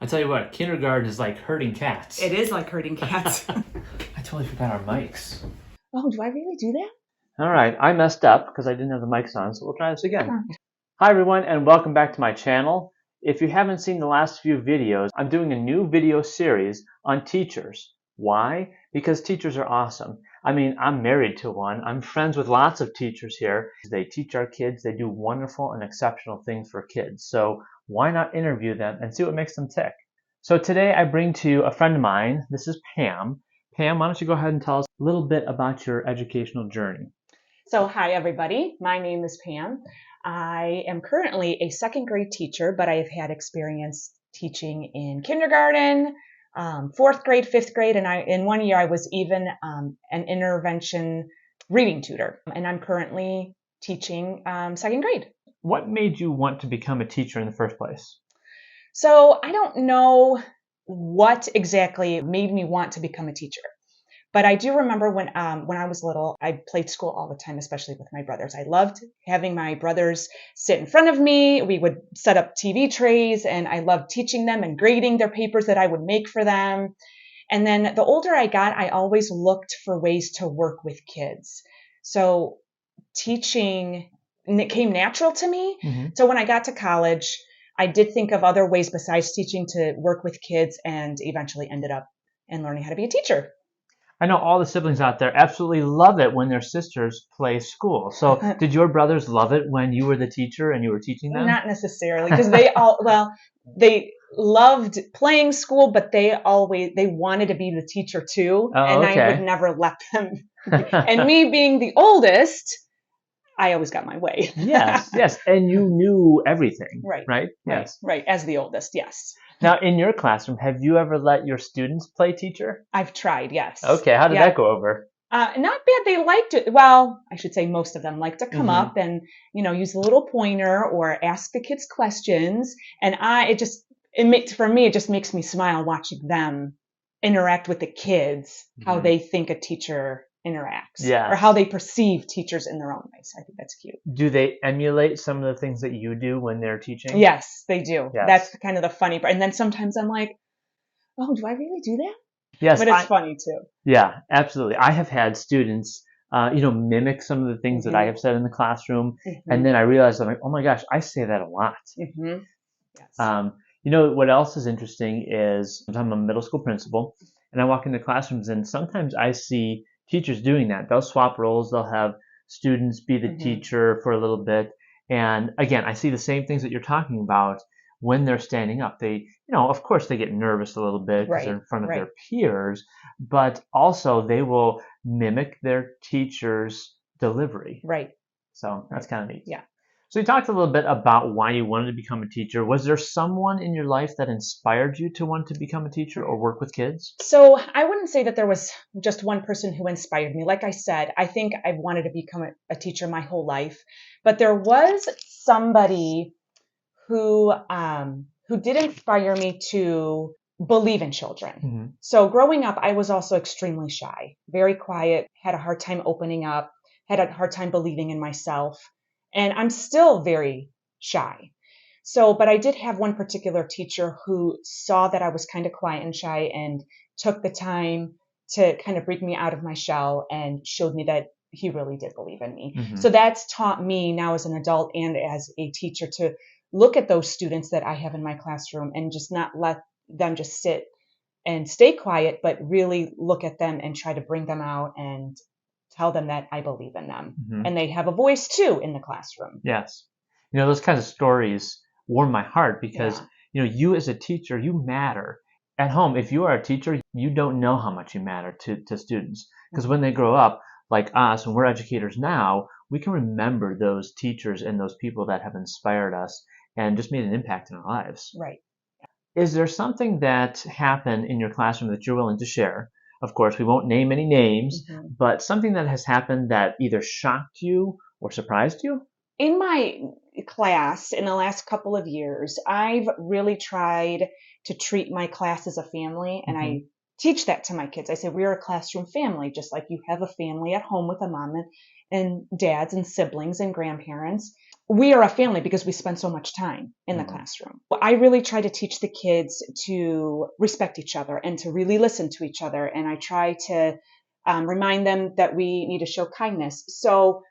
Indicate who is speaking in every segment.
Speaker 1: I tell you what, kindergarten is like herding cats.
Speaker 2: It is like herding cats.
Speaker 1: I totally forgot our mics.
Speaker 2: Oh, do I really do that?
Speaker 1: All right, I messed up because I didn't have the mics on, so we'll try this again. Hi everyone, and welcome back to my channel. If you haven't seen the last few videos, I'm doing a new video series on teachers. Why? Because teachers are awesome. I mean, I'm married to one. I'm friends with lots of teachers here. They teach our kids. They do wonderful and exceptional things for kids. So why not interview them and see what makes them tick? So today I bring to you a friend of mine. This is Pam. Pam, why don't you go ahead and tell us a little bit about your educational journey?
Speaker 2: So hi everybody, my name is Pam. I am currently a second grade teacher, but I have had experience teaching in kindergarten, fourth grade, fifth grade, and in 1 year I was even an intervention reading tutor, and I'm currently teaching second grade.
Speaker 1: What made you want to become a teacher in the first place?
Speaker 2: So I don't know what exactly made me want to become a teacher. But I do remember when I was little, I played school all the time, especially with my brothers. I loved having my brothers sit in front of me. We would set up TV trays, and I loved teaching them and grading their papers that I would make for them. And then the older I got, I always looked for ways to work with kids. So teaching, it came natural to me.
Speaker 1: Mm-hmm.
Speaker 2: So when I got to college, I did think of other ways besides teaching to work with kids, and eventually ended up in learning how to be a teacher.
Speaker 1: I know all the siblings out there absolutely love it when their sisters play school. So did your brothers love it when you were the teacher and you were teaching them?
Speaker 2: Not necessarily, because they loved playing school, but they wanted to be the teacher too.
Speaker 1: Oh,
Speaker 2: and
Speaker 1: okay.
Speaker 2: I would never let them. And me being the oldest, I always got my way.
Speaker 1: Yes. And you knew everything.
Speaker 2: Right?
Speaker 1: Yes.
Speaker 2: Right. As the oldest, yes.
Speaker 1: Now, in your classroom, have you ever let your students play teacher?
Speaker 2: I've tried, yes.
Speaker 1: Okay, how did that go over?
Speaker 2: Not bad. They liked it. Well, I should say most of them like to come up and, use the little pointer or ask the kids questions. And for me, it just makes me smile watching them interact with the kids, how they think a teacher interacts,
Speaker 1: yes,
Speaker 2: or how they perceive teachers in their own ways. I think that's cute.
Speaker 1: Do they emulate some of the things that you do when they're teaching?
Speaker 2: Yes, they do.
Speaker 1: Yes.
Speaker 2: That's kind of the funny part. And then sometimes I'm like, oh, do I really do that?
Speaker 1: Yes.
Speaker 2: But it's funny too.
Speaker 1: Yeah, absolutely. I have had students, mimic some of the things that I have said in the classroom. And then I realized, I'm like, oh my gosh, I say that a lot.
Speaker 2: Yes.
Speaker 1: What else is interesting is I'm a middle school principal, and I walk into classrooms, and sometimes I see teachers doing that. They'll swap roles. They'll have students be the teacher for a little bit. And again, I see the same things that you're talking about when they're standing up. They, of course they get nervous a little bit because they're in front of their peers, but also they will mimic their teacher's delivery.
Speaker 2: Right.
Speaker 1: So that's kind of neat.
Speaker 2: Yeah.
Speaker 1: So you talked a little bit about why you wanted to become a teacher. Was there someone in your life that inspired you to want to become a teacher or work with kids?
Speaker 2: So I wouldn't say that there was just one person who inspired me. Like I said, I think I've wanted to become a teacher my whole life, but there was somebody who did inspire me to believe in children. So growing up, I was also extremely shy, very quiet, had a hard time opening up, had a hard time believing in myself. And I'm still very shy. But I did have one particular teacher who saw that I was kind of quiet and shy and took the time to kind of bring me out of my shell and showed me that he really did believe in me. So that's taught me now as an adult and as a teacher to look at those students that I have in my classroom and just not let them just sit and stay quiet, but really look at them and try to bring them out and tell them that I believe in them. And they have a voice too in the classroom.
Speaker 1: Yes. Those kinds of stories warm my heart because, you as a teacher, you matter. At home, if you are a teacher, you don't know how much you matter to students. Because when they grow up, like us, and we're educators now, we can remember those teachers and those people that have inspired us and just made an impact in our lives.
Speaker 2: Right.
Speaker 1: Is there something that happened in your classroom that you're willing to share? Of course, we won't name any names, but something that has happened that either shocked you or surprised you?
Speaker 2: In my class in the last couple of years, I've really tried to treat my class as a family, and I teach that to my kids. I say, we're a classroom family, just like you have a family at home with a mom and dads and siblings and grandparents. we are a family because we spend so much time in the classroom. I really try to teach the kids to respect each other and to really listen to each other. And I try to remind them that we need to show kindness. So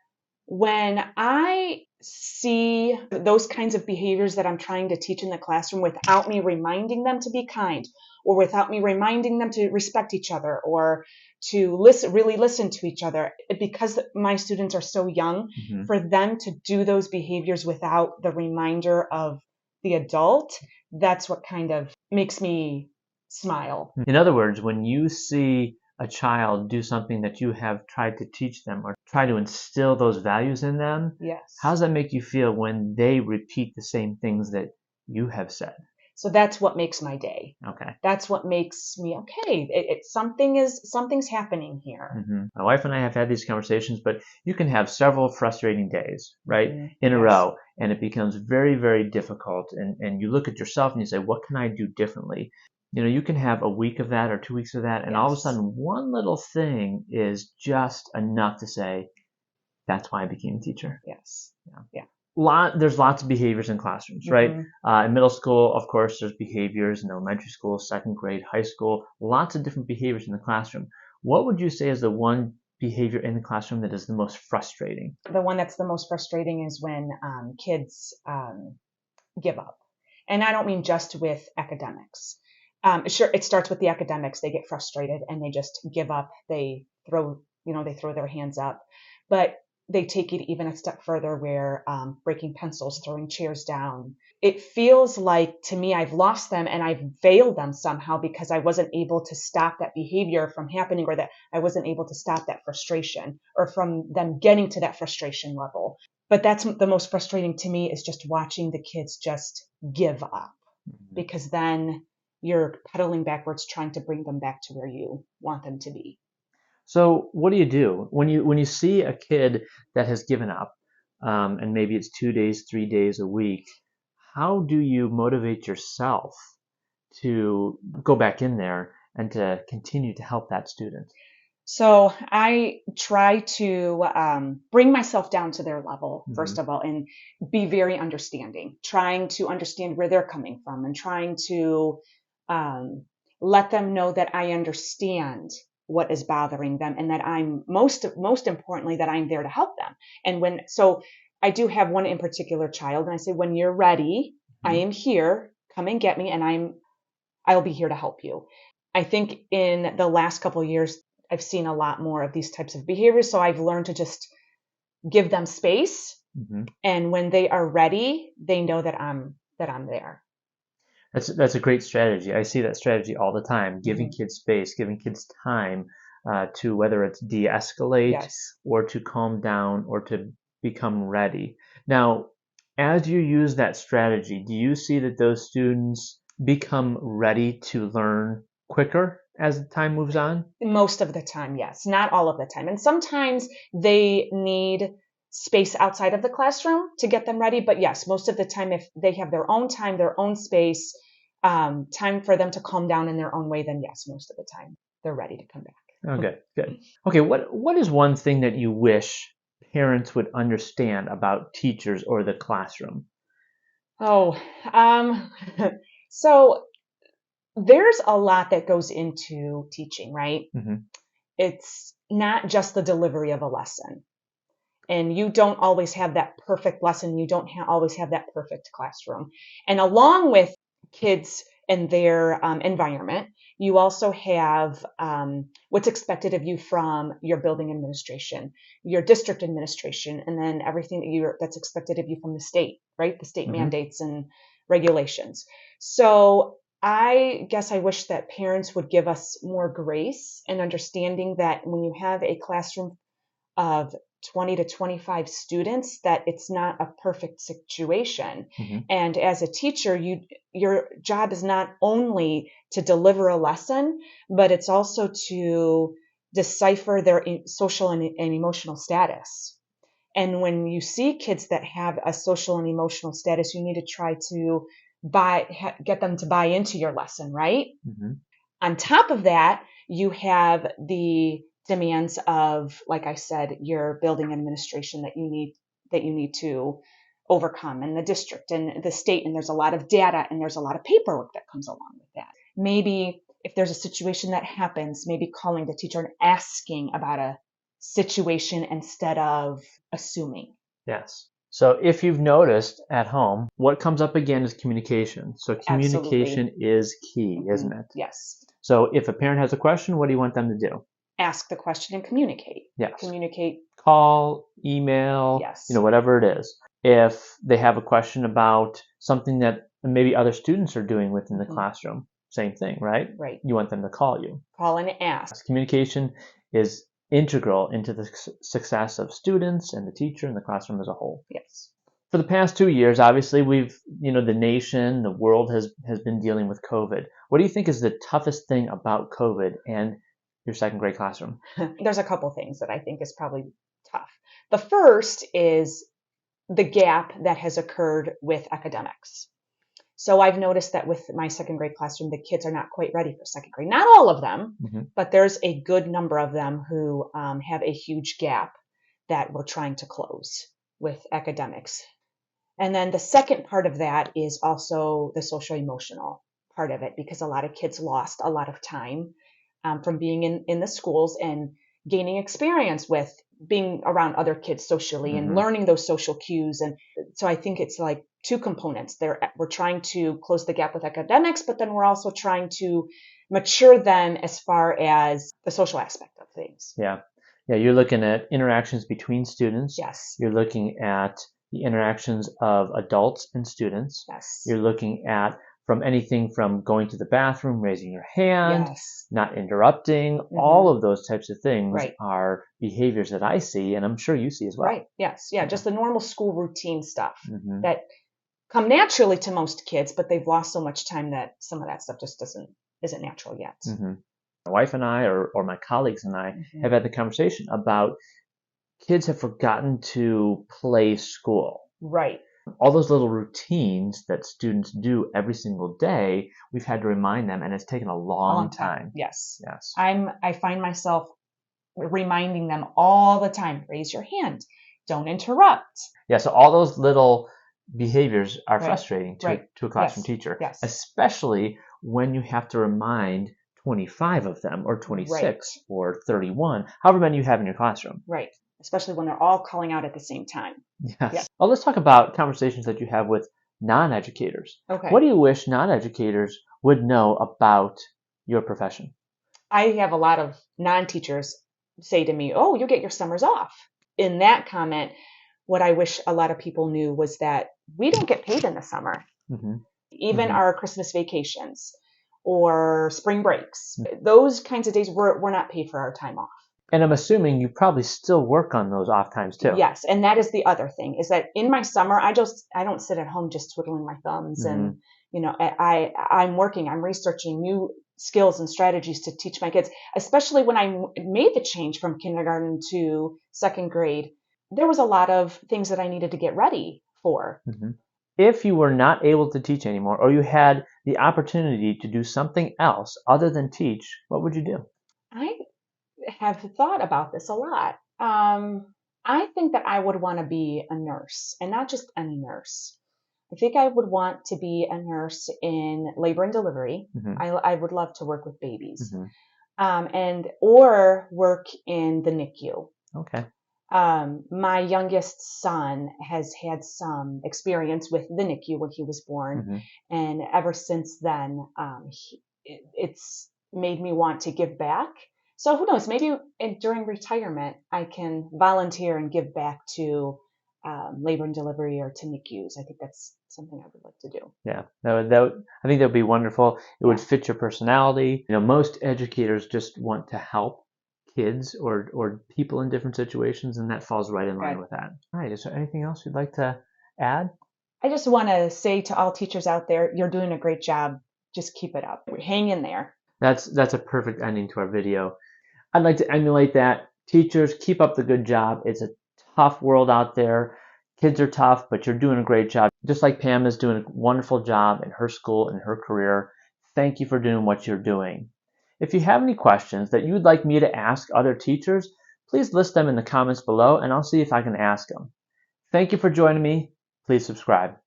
Speaker 2: when I see those kinds of behaviors that I'm trying to teach in the classroom without me reminding them to be kind, or without me reminding them to respect each other, or to really listen to each other, because my students are so young, for them to do those behaviors without the reminder of the adult, that's what kind of makes me smile.
Speaker 1: In other words, when you see a child do something that you have tried to teach them or try to instill those values in them,
Speaker 2: Yes.
Speaker 1: how does that make you feel when they repeat the same things that you have said?
Speaker 2: So that's what makes my day.
Speaker 1: Okay.
Speaker 2: That's what makes me okay. Something's happening here.
Speaker 1: My wife and I have had these conversations, but you can have several frustrating days, right, in a
Speaker 2: Yes.
Speaker 1: row, and it becomes very, very difficult. And you look at yourself and you say, what can I do differently? You can have a week of that or 2 weeks of that, and all of a sudden one little thing is just enough to say, that's why I became a teacher.
Speaker 2: Yes.
Speaker 1: Yeah. There's lots of behaviors in classrooms, right? In middle school, of course, there's behaviors. In elementary school, second grade, high school, lots of different behaviors in the classroom. What would you say is the one behavior in the classroom that is the most frustrating?
Speaker 2: The one that's the most frustrating is when kids give up. And I don't mean just with academics. Sure, it starts with the academics. They get frustrated and they just give up. They throw their hands up. But they take it even a step further where breaking pencils, throwing chairs down. It feels like, to me, I've lost them and I've failed them somehow because I wasn't able to stop that behavior from happening, or that I wasn't able to stop that frustration, or from them getting to that frustration level. But that's the most frustrating to me, is just watching the kids just give up, because then you're pedaling backwards trying to bring them back to where you want them to be.
Speaker 1: So what do you do when you see a kid that has given up, and maybe it's 2 days, 3 days a week? How do you motivate yourself to go back in there and to continue to help that student?
Speaker 2: So I try to bring myself down to their level, first of all, and be very understanding, trying to understand where they're coming from, and trying to let them know that I understand what is bothering them, and that I'm most importantly, that I'm there to help them. And so I do have one in particular child, and I say, when you're ready, I am here, come and get me, and I'll be here to help you. I think in the last couple of years, I've seen a lot more of these types of behaviors. So I've learned to just give them space. And when they are ready, they know that I'm there.
Speaker 1: That's a great strategy. I see that strategy all the time, giving kids space, giving kids time to, whether it's de-escalate or to calm down or to become ready. Now, as you use that strategy, do you see that those students become ready to learn quicker as time moves on?
Speaker 2: Most of the time, yes. Not all of the time. And sometimes they need space outside of the classroom to get them ready. But yes, most of the time, if they have their own time, their own space, time for them to calm down in their own way, then yes, most of the time they're ready to come back.
Speaker 1: Oh, good. Okay, what is one thing that you wish parents would understand about teachers or the classroom?
Speaker 2: Oh, so there's a lot that goes into teaching, right? It's not just the delivery of a lesson. And you don't always have that perfect lesson. You don't always have that perfect classroom. And along with kids and their environment, you also have what's expected of you from your building administration, your district administration, and then everything that's expected of you from the state, right? The state mandates and regulations. So I guess I wish that parents would give us more grace and understanding that when you have a classroom of 20 to 25 students, that it's not a perfect situation. And as a teacher, your job is not only to deliver a lesson, but it's also to decipher their social and emotional status. And when you see kids that have a social and emotional status, you need to try to get them to buy into your lesson, right? On top of that, you have the demands of, like I said, your building administration that you need to overcome, and the district and the state, and there's a lot of data and there's a lot of paperwork that comes along with that. Maybe if there's a situation that happens, maybe calling the teacher and asking about a situation instead of assuming.
Speaker 1: Yes. So if you've noticed at home, what comes up again is communication. So communication is key, isn't it?
Speaker 2: Yes.
Speaker 1: So if a parent has a question, what do you want them to do?
Speaker 2: Ask the question and communicate.
Speaker 1: Yes.
Speaker 2: Communicate.
Speaker 1: Call, email,
Speaker 2: yes.
Speaker 1: Whatever it is. If they have a question about something that maybe other students are doing within the classroom, same thing, right?
Speaker 2: Right.
Speaker 1: You want them to call you.
Speaker 2: Call and ask.
Speaker 1: Communication is integral into the success of students and the teacher and the classroom as a whole.
Speaker 2: Yes.
Speaker 1: For the past 2 years, obviously, the nation, the world has been dealing with COVID. What do you think is the toughest thing about COVID and your second grade classroom?
Speaker 2: There's a couple things that I think is probably tough. The first is the gap that has occurred with academics. So I've noticed that with my second grade classroom, the kids are not quite ready for second grade. Not all of them, but there's a good number of them who have a huge gap that we're trying to close with academics. And then the second part of that is also the social emotional part of it, because a lot of kids lost a lot of time from being in the schools and gaining experience with being around other kids socially and learning those social cues. And so I think it's like two components there. We're trying to close the gap with academics, but then we're also trying to mature them as far as the social aspect of things.
Speaker 1: Yeah. You're looking at interactions between students.
Speaker 2: Yes.
Speaker 1: You're looking at the interactions of adults and students.
Speaker 2: Yes.
Speaker 1: You're looking at from anything from going to the bathroom, raising your hand,
Speaker 2: yes.
Speaker 1: not interrupting, all of those types of things are behaviors that I see, and I'm sure you see as well.
Speaker 2: Right. Yes. Yeah. Just the normal school routine stuff that come naturally to most kids, but they've lost so much time that some of that stuff just isn't natural yet.
Speaker 1: My wife and I, or my colleagues and I, have had the conversation about kids have forgotten to play school.
Speaker 2: Right.
Speaker 1: All those little routines that students do every single day, we've had to remind them, and it's taken a long time.
Speaker 2: Yes.
Speaker 1: Yes.
Speaker 2: I find myself reminding them all the time, raise your hand, don't interrupt.
Speaker 1: Yeah, so all those little behaviors are frustrating to a classroom teacher, especially when you have to remind 25 of them, or 26, or 31, however many you have in your classroom.
Speaker 2: Right. Especially when they're all calling out at the same time.
Speaker 1: Yes. Well, let's talk about conversations that you have with non-educators.
Speaker 2: Okay.
Speaker 1: What do you wish non-educators would know about your profession?
Speaker 2: I have a lot of non-teachers say to me, oh, you get your summers off. In that comment, what I wish a lot of people knew was that we don't get paid in the summer. Even our Christmas vacations or spring breaks, those kinds of days, we're not paid for our time off.
Speaker 1: And I'm assuming you probably still work on those off times too.
Speaker 2: Yes, and that is the other thing, is that in my summer, I don't sit at home just twiddling my thumbs and I'm working, I'm researching new skills and strategies to teach my kids. Especially when I made the change from kindergarten to second grade, there was a lot of things that I needed to get ready for.
Speaker 1: If you were not able to teach anymore, or you had the opportunity to do something else other than teach, what would you do?
Speaker 2: I have thought about this a lot. I think that I would want to be a nurse, and not just any nurse. I think I would want to be a nurse in labor and delivery. I would love to work with babies, or work in the NICU.
Speaker 1: Okay.
Speaker 2: My youngest son has had some experience with the NICU when he was born, and ever since then, it's made me want to give back. So who knows, maybe during retirement, I can volunteer and give back to labor and delivery or to NICUs. I think that's something I would like to do.
Speaker 1: Yeah, I think that would be wonderful. It would fit your personality. Most educators just want to help kids or people in different situations, and that falls right in line with that. All right, is there anything else you'd like to add?
Speaker 2: I just want to say to all teachers out there, you're doing a great job. Just keep it up. Hang in there.
Speaker 1: That's a perfect ending to our video. I'd like to emulate that. Teachers, keep up the good job. It's a tough world out there. Kids are tough, but you're doing a great job. Just like Pam is doing a wonderful job in her school and her career. Thank you for doing what you're doing. If you have any questions that you'd like me to ask other teachers, please list them in the comments below, and I'll see if I can ask them. Thank you for joining me. please subscribe.